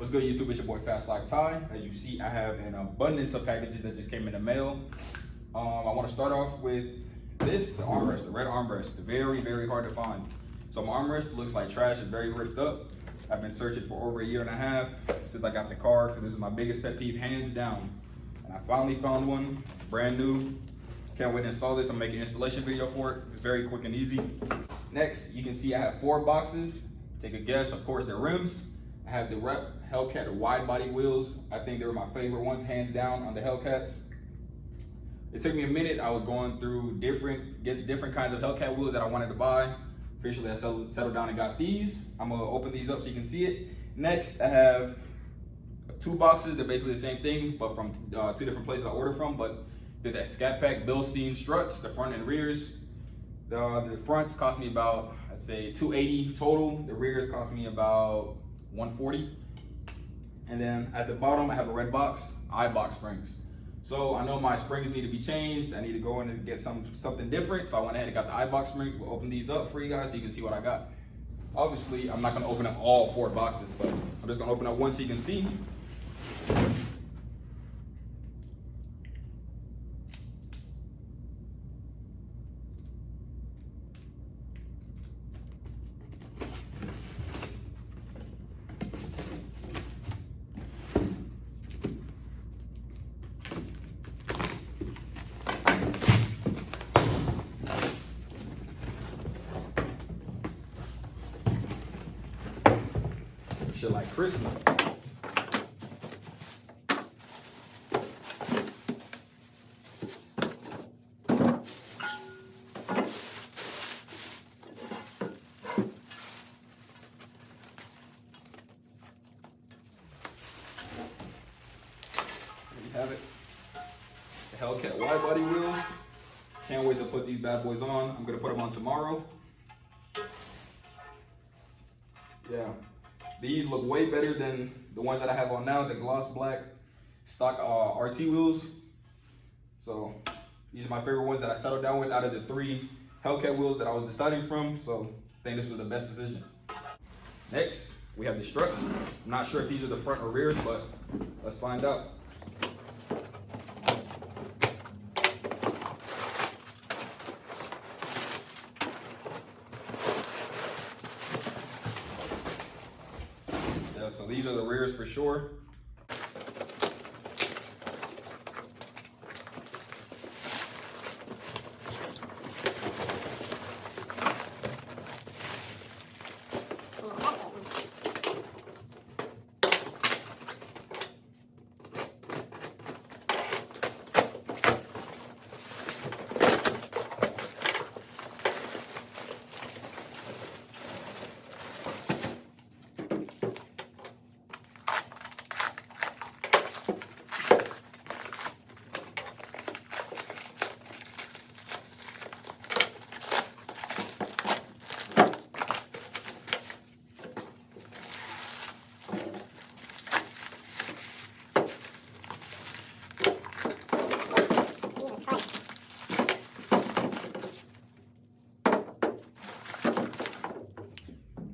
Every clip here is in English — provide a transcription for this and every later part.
What's good, YouTube? It's your boy Fast Life Ty. As you see, I have an abundance of packages that just came in the mail. I want to start off with this, the armrest, the red armrest. Very, very hard to find. So my armrest looks like trash. It's very ripped up. I've been searching for over a year and a half since I got the car, because this is my biggest pet peeve, hands down. And I finally found one, brand new. Can't wait to install this. I'm making an installation video for it. It's very quick and easy. Next, you can see I have 4 boxes. Take a guess, of course, they're rims. I have the Rep Hellcat wide body wheels. I think they were my favorite ones, hands down, on the Hellcats. It took me a minute. I was going through different kinds of Hellcat wheels that I wanted to buy. Officially, I settled down and got these. I'm gonna open these up so you can see it. Next, I have 2 boxes. They're basically the same thing, but from 2 different places I ordered from. But they're that Scat Pack Bilstein struts, the front and rears. The fronts cost me about, I'd say, $280 total. The rears cost me about $140. And then at the bottom, I have a red box, iBox springs. So I know my springs need to be changed. I need to go in and get something different. So I went ahead and got the iBox springs. We'll open these up for you guys so you can see what I got. Obviously, I'm not gonna open up all 4 boxes, but I'm just gonna open up one so you can see. Shit like Christmas. There you have it. The Hellcat wide body wheels. Can't wait to put these bad boys on. I'm gonna put them on tomorrow. Yeah. These look way better than the ones that I have on now, the gloss black stock RT wheels. So these are my favorite ones that I settled down with out of the 3 Hellcat wheels that I was deciding from. So I think this was the best decision. Next, we have the struts. I'm not sure if these are the front or rears, but let's find out. So these are the rears for sure.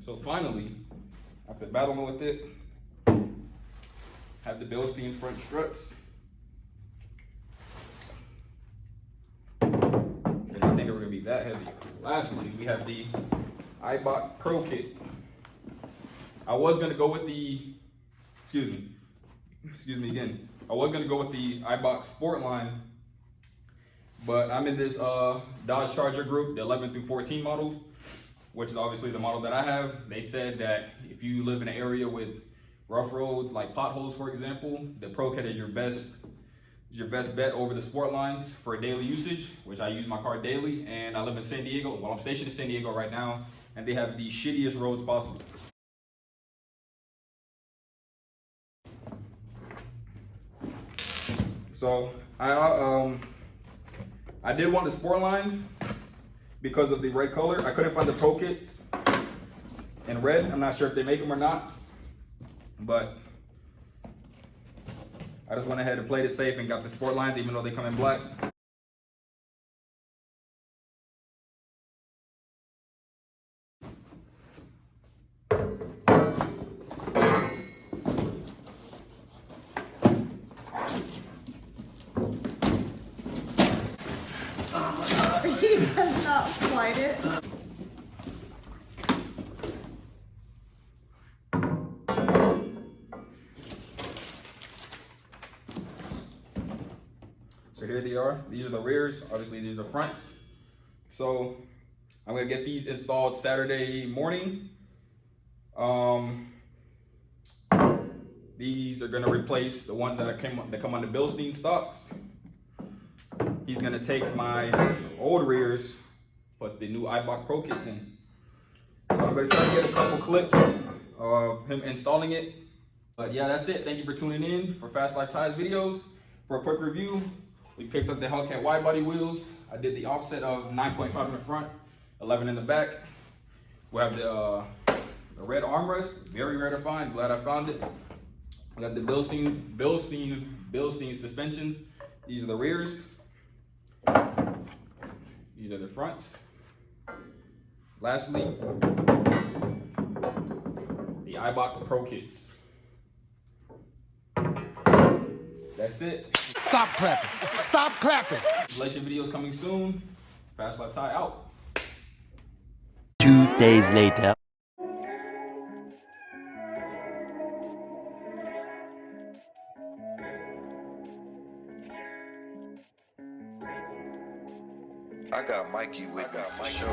So finally, after battling with it, have the Bilstein front struts. Didn't think they were gonna be that heavy. Lastly, we have the iBox Pro Kit. I was gonna go with the, excuse me again. I was gonna go with the iBox Sport line, but I'm in this Dodge Charger group, the 11 through 14 model, which is obviously the model that I have. They said that if you live in an area with rough roads, like potholes, for example, the Pro Kit is your best bet over the Sport lines for daily usage, which I use my car daily. And I live in San Diego. Well, I'm stationed in San Diego right now, and they have the shittiest roads possible. So I did want the Sport lines because of the red color. I couldn't find the Pro Kits in red. I'm not sure if they make them or not, but I just went ahead and played it safe and got the Sport lines, even though they come in black. slide it. So here they are. These are the rears. Obviously, these are fronts. So I'm gonna get these installed Saturday morning. These are gonna replace the ones that come on the Bilstein stocks. He's gonna take my old rears, put the new iBox Pro kits in. So I'm gonna try to get a couple clips of him installing it. But yeah, that's it. Thank you for tuning in for Fast Life Ties videos. For a quick review, we picked up the Hellcat wide body wheels. I did the offset of 9.5 in the front, 11 in the back. We have the red armrest, very rare to find. Glad I found it. We got the Bilstein suspensions. These are the rears. These are the fronts. Lastly, the iBox Pro kits. That's it. Stop clapping. Stop clapping. Installation videos coming soon. Fast Life Tie out. 2 days later. I got Mikey with me for sure.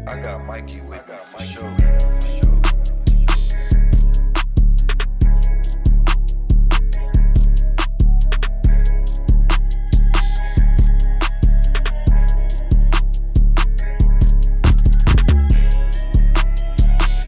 I got Mikey with me for sure.